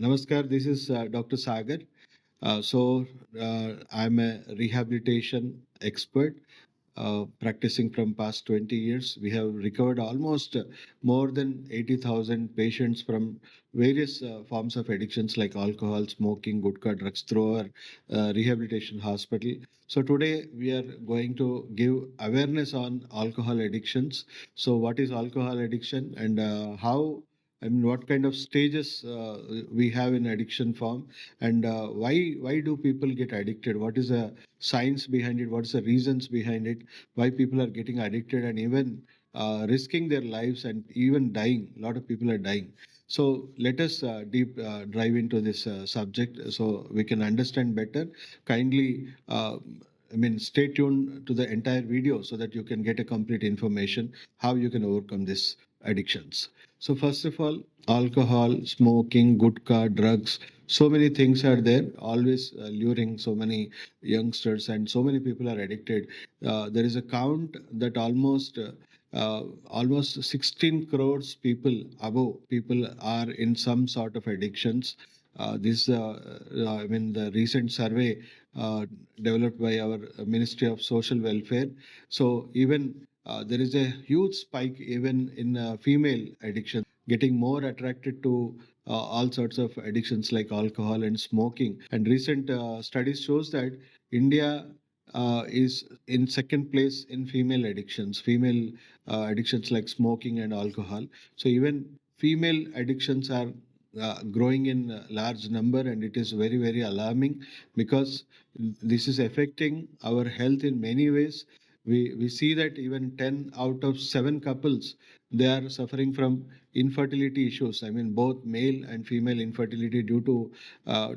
Namaskar, this is Dr. Sagar. I'm a rehabilitation expert practicing from past 20 years. We have recovered almost more than 80,000 patients from various forms of addictions like alcohol, smoking, gutka, drugs through our rehabilitation hospital. So today we are going to give awareness on alcohol addictions. So what is alcohol addiction and how I mean, what kind of stages we have in addiction form, and why do people get addicted? What is the science behind it? What is the reasons behind it? Why people are getting addicted and even risking their lives and even dying? A lot of people are dying. So let us deep dive into this subject so we can understand better. Kindly. Stay tuned to the entire video so that you can get a complete information how you can overcome these addictions. So first of all, alcohol, smoking, gutka, drugs, so many things are there, always luring so many youngsters, and so many people are addicted. There is a count that almost 16 crores people above people are in some sort of addictions. The recent survey developed by our Ministry of Social Welfare. So even there is a huge spike even in female addiction, getting more attracted to all sorts of addictions like alcohol and smoking. And recent studies shows that India is in second place in female addictions like smoking and alcohol. So even female addictions are growing in large number, and it is very very alarming because this is affecting our health in many ways. We see that even 10 out of 7 couples, they are suffering from infertility issues. I mean, both male and female infertility due to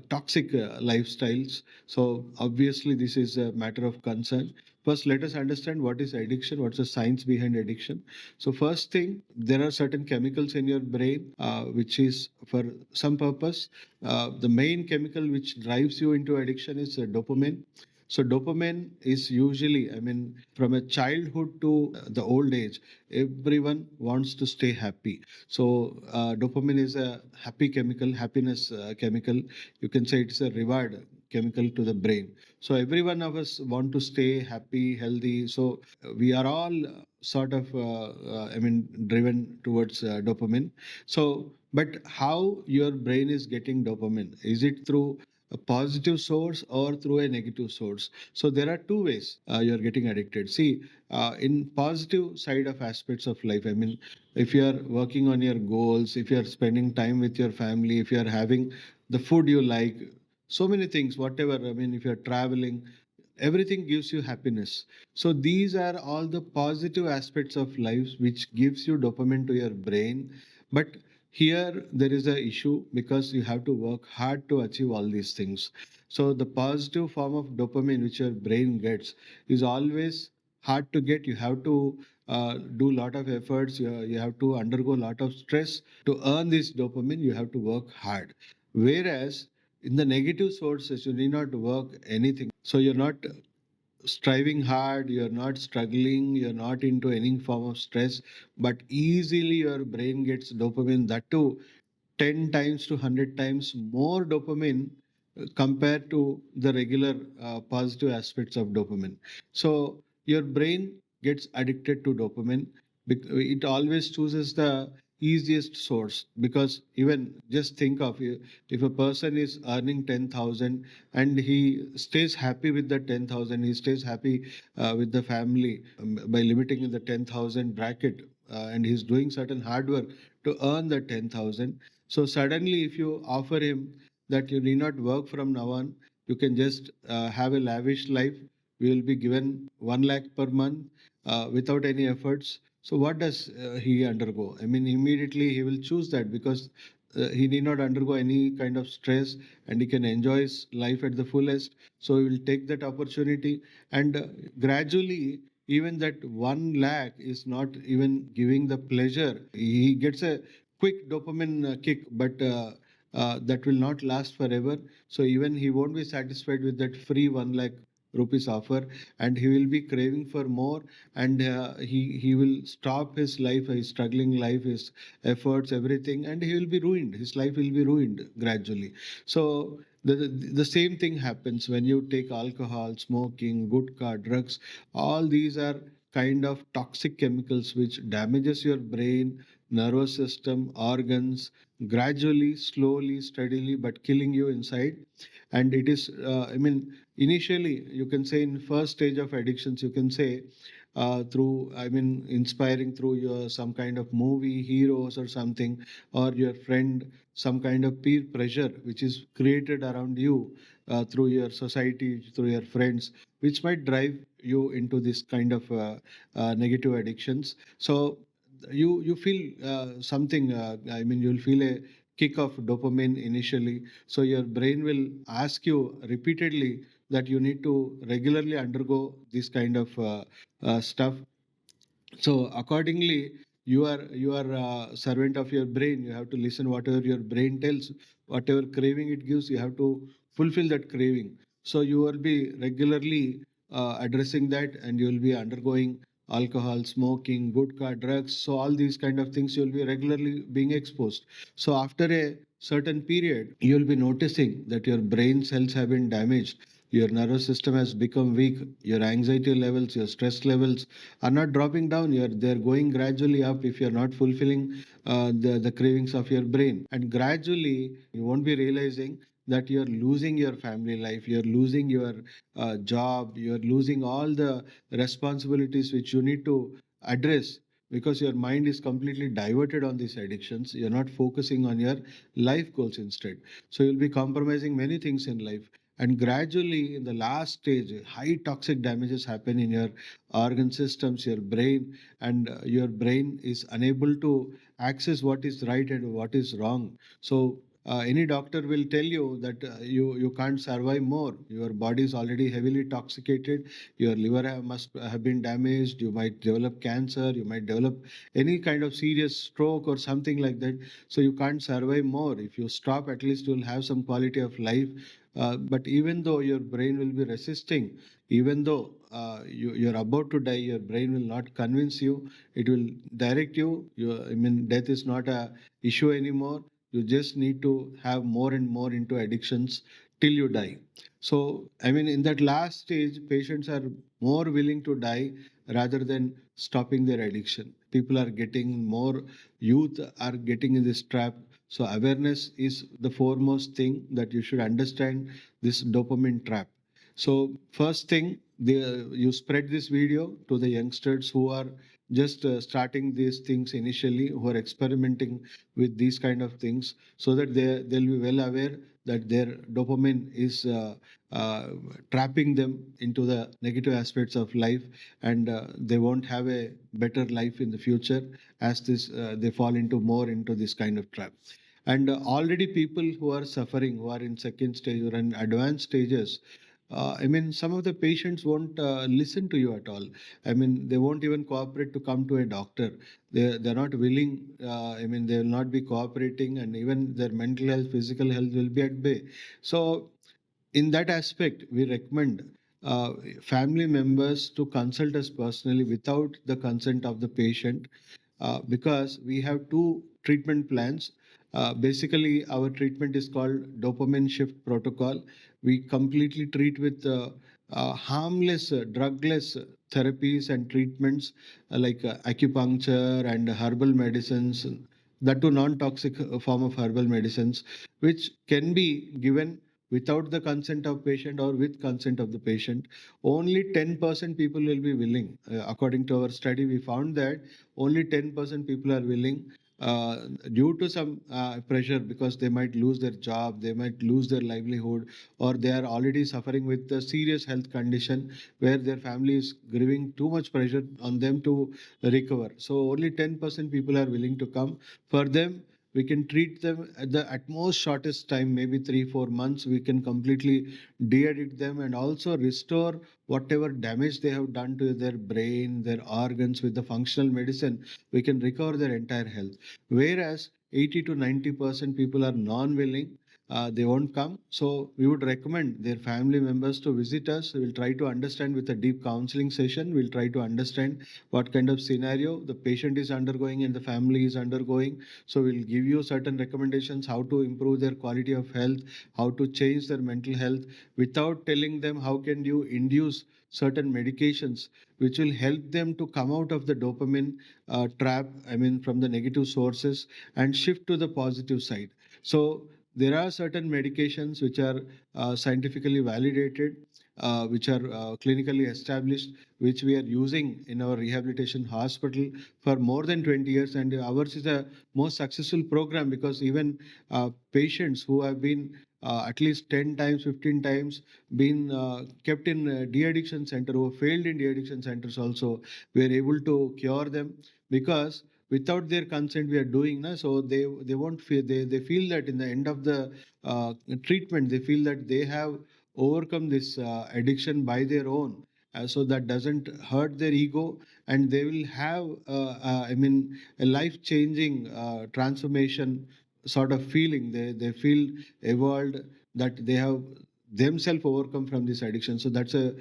toxic lifestyles. So obviously this is a matter of concern. First, let us understand what is addiction, what's the science behind addiction. So first thing, there are certain chemicals in your brain which is for some purpose. The main chemical which drives you into addiction is dopamine. So dopamine is usually, I mean, from a childhood to the old age, everyone wants to stay happy. So dopamine is a happy chemical, happiness chemical. You can say it's a reward chemical to the brain. So every one of us want to stay happy, healthy. So we are all driven towards dopamine. So, but how your brain is getting dopamine? Is it through a positive source or through a negative source? So there are two ways you're getting addicted. See, in positive side of aspects of life, I mean, if you are working on your goals, if you are spending time with your family, if you are having the food you like, so many things, whatever, I mean, if you're traveling, everything gives you happiness. So these are all the positive aspects of life which gives you dopamine to your brain. But here there is a issue because you have to work hard to achieve all these things. So the positive form of dopamine which your brain gets is always hard to get. You have to do a lot of efforts. You have to undergo a lot of stress to earn this dopamine. You have to work hard. Whereas in the negative sources, you need not work anything. So you're not striving hard, you're not struggling, you're not into any form of stress, but easily your brain gets dopamine, that too 10 times to 100 times more dopamine compared to the regular positive aspects of dopamine. So your brain gets addicted to dopamine. It always chooses the easiest source because even just think of if a person is earning 10,000 and he stays happy with the 10,000, he stays happy with the family by limiting in the 10,000 bracket, and he's doing certain hard work to earn the 10,000. So suddenly, if you offer him that you need not work from now on, you can just have a lavish life. We will be given 1 lakh per month without any efforts. So what does he undergo? I mean, immediately he will choose that because he need not undergo any kind of stress and he can enjoy his life at the fullest. So he will take that opportunity, and gradually even that 1 lakh is not even giving the pleasure. He gets a quick dopamine kick, but that will not last forever. So even he won't be satisfied with that free 1 lakh rupees offer, and he will be craving for more, and he will stop his life, his struggling life, his efforts, everything, and he will be ruined. His life will be ruined gradually. So the same thing happens when you take alcohol, smoking, gutka, drugs. All these are kind of toxic chemicals which damages your brain, nervous system, organs, gradually, slowly, steadily, but killing you inside. And it is, initially, you can say in first stage of addictions, you can say through, inspiring through your some kind of movie heroes or something, or your friend, some kind of peer pressure which is created around you through your society, through your friends, which might drive you into this kind of negative addictions. So you feel something. You'll feel a kick of dopamine initially. So your brain will ask you repeatedly that you need to regularly undergo this kind of stuff. So accordingly, you are servant of your brain. You have to listen whatever your brain tells, whatever craving it gives. You have to fulfill that craving. So you will be regularly addressing that, and you will be undergoing alcohol, smoking, gutka, drugs. So all these kind of things you will be regularly being exposed. So after a certain period, you will be noticing that your brain cells have been damaged. Your nervous system has become weak. Your anxiety levels, your stress levels are not dropping down. They're going gradually up if you're not fulfilling the cravings of your brain. And gradually, you won't be realizing that you're losing your family life, you're losing your job, you're losing all the responsibilities which you need to address, because your mind is completely diverted on these addictions. You're not focusing on your life goals instead. So you'll be compromising many things in life. And gradually, in the last stage, high toxic damages happen in your organ systems, your brain, and your brain is unable to access what is right and what is wrong. So any doctor will tell you that you can't survive more. Your body is already heavily toxicated. Your liver must have been damaged. You might develop cancer. You might develop any kind of serious stroke or something like that. So you can't survive more. If you stop, at least you'll have some quality of life. But even though your brain will be resisting, even though you're about to die, your brain will not convince you. It will direct you. Death is not a issue anymore. You just need to have more and more into addictions till you die. So, in that last stage, patients are more willing to die rather than stopping their addiction. People are getting more, youth are getting in this trap. So, awareness is the foremost thing that you should understand this dopamine trap. So, first thing, you spread this video to the youngsters who are just starting these things initially, who are experimenting with these kind of things, so that they'll be well aware that their dopamine is uh, trapping them into the negative aspects of life, and they won't have a better life in the future as this they fall into more into this kind of trap. And already people who are suffering, who are in second stage or in advanced stages, some of the patients won't listen to you at all. They won't even cooperate to come to a doctor. They're not willing. They will not be cooperating, and even their mental health, physical health will be at bay. So, in that aspect, we recommend family members to consult us personally without the consent of the patient, because we have two treatment plans. Basically, our treatment is called dopamine shift protocol. We completely treat with harmless, drugless therapies and treatments like acupuncture and herbal medicines, that to non-toxic form of herbal medicines, which can be given without the consent of patient or with consent of the patient. Only 10% people will be willing. According to our study, we found that only 10% people are willing, due to some pressure, because they might lose their job, they might lose their livelihood, or they are already suffering with a serious health condition where their family is giving too much pressure on them to recover. So only 10% people are willing to come. For them, we can treat them at the at most shortest time, maybe 3 4 months. We can completely de-addict them and also restore whatever damage they have done to their brain, their organs. With the functional medicine, we can recover their entire health. Whereas 80 to 90% people are non-willing. they won't come. So we would recommend their family members to visit us. We'll try to understand with a deep counseling session. We'll try to understand what kind of scenario the patient is undergoing and the family is undergoing. So we'll give you certain recommendations how to improve their quality of health, how to change their mental health, without telling them how can you induce certain medications which will help them to come out of the dopamine trap, I mean, from the negative sources, and shift to the positive side. So there are certain medications which are scientifically validated, which are clinically established, which we are using in our rehabilitation hospital for more than 20 years. And ours is a most successful program because even patients who have been at least 10 times, 15 times been kept in de-addiction center, who failed in de-addiction centers also, we are able to cure them because without their consent we are doing na, so they won't feel, they feel that in the end of the treatment they feel that they have overcome this addiction by their own, so that doesn't hurt their ego, and they will have I mean a life changing transformation sort of feeling. They feel evolved, that they have themselves overcome from this addiction. So that's a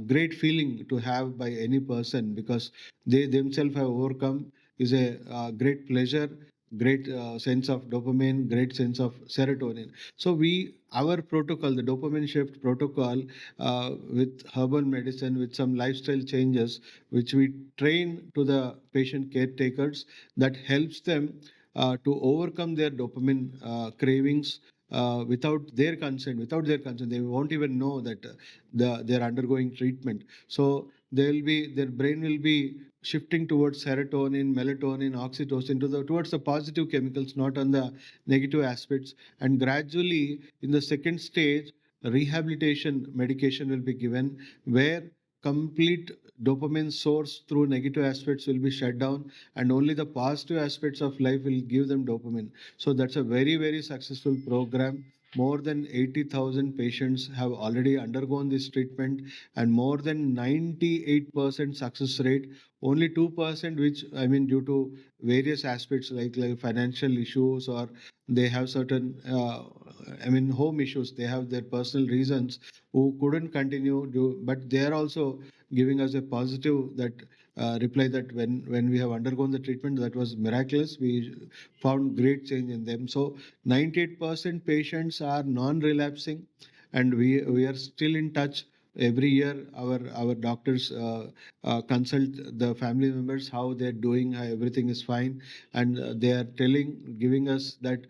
great feeling to have by any person because they themselves have overcome, is a great pleasure, great sense of dopamine, great sense of serotonin. So we, our protocol, the dopamine shift protocol, with herbal medicine, with some lifestyle changes, which we train to the patient caretakers, that helps them to overcome their dopamine cravings without their consent. They won't even know that they're undergoing treatment. So their brain will be shifting towards serotonin, melatonin, oxytocin, towards the positive chemicals, not on the negative aspects. And gradually, in the second stage, rehabilitation medication will be given, where complete dopamine source through negative aspects will be shut down, and only the positive aspects of life will give them dopamine. So that's a very, very successful program. More than 80,000 patients have already undergone this treatment, and more than 98% success rate. Only 2%, which I mean, due to various aspects like financial issues, or they have certain, I mean, home issues. They have their personal reasons who couldn't continue. But they are also giving us a positive that reply that when we have undergone the treatment, that was miraculous. We found great change in them. So 98% patients are non-relapsing, and we are still in touch. Every year our doctors consult the family members how they're doing, how everything is fine, and they are giving us that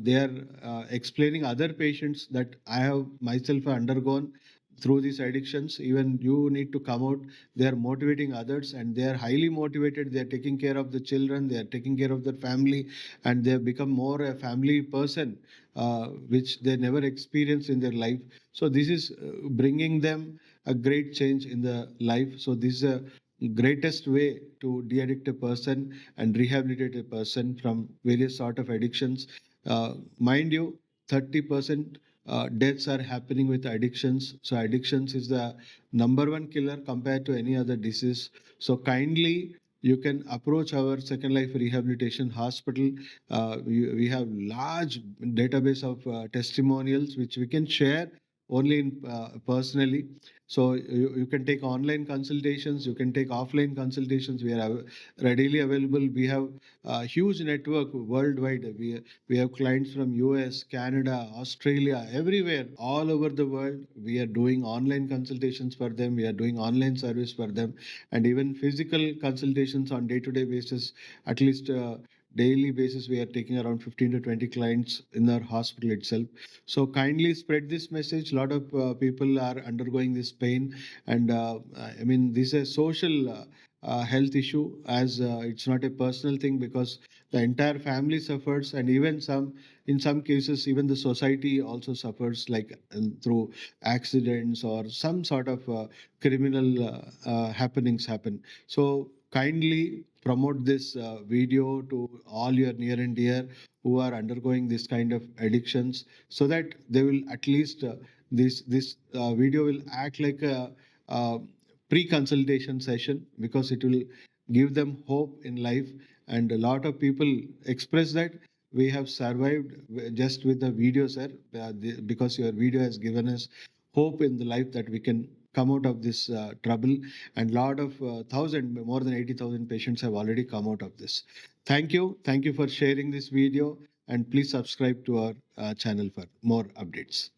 they are explaining other patients that I have myself undergone through these addictions. Even you need to come out. They are motivating others, and they are highly motivated. They are taking care of the children, they are taking care of their family, and they have become more a family person, which they never experienced in their life. So this is bringing them a great change in the life. So this is a greatest way to de-addict a person and rehabilitate a person from various sort of addictions. Mind you, 30% deaths are happening with addictions. So addictions is the number one killer compared to any other disease. So kindly, you can approach our Second Life Rehabilitation Hospital. We have large database of testimonials which we can share only in personally. So you can take online consultations, you can take offline consultations. We are readily available. We have a huge network worldwide. We have clients from US, Canada, Australia, everywhere, all over the world. We are doing online consultations for them. We are doing online service for them, and even physical consultations on day-to-day basis. At least daily basis, we are taking around 15 to 20 clients in our hospital itself. So kindly spread this message. A lot of people are undergoing this pain, and I mean, this is a social health issue, as it's not a personal thing, because the entire family suffers, and even in some cases, even the society also suffers, like through accidents or some sort of criminal happenings happen. So kindly promote this video to all your near and dear who are undergoing this kind of addictions, so that they will at least this video will act like a pre-consultation session, because it will give them hope in life. And a lot of people express that we have survived just with the video, sir, because your video has given us hope in the life that we can come out of this trouble. And lot of more than 80,000 patients have already come out of this. Thank you for sharing this video, and please subscribe to our channel for more updates.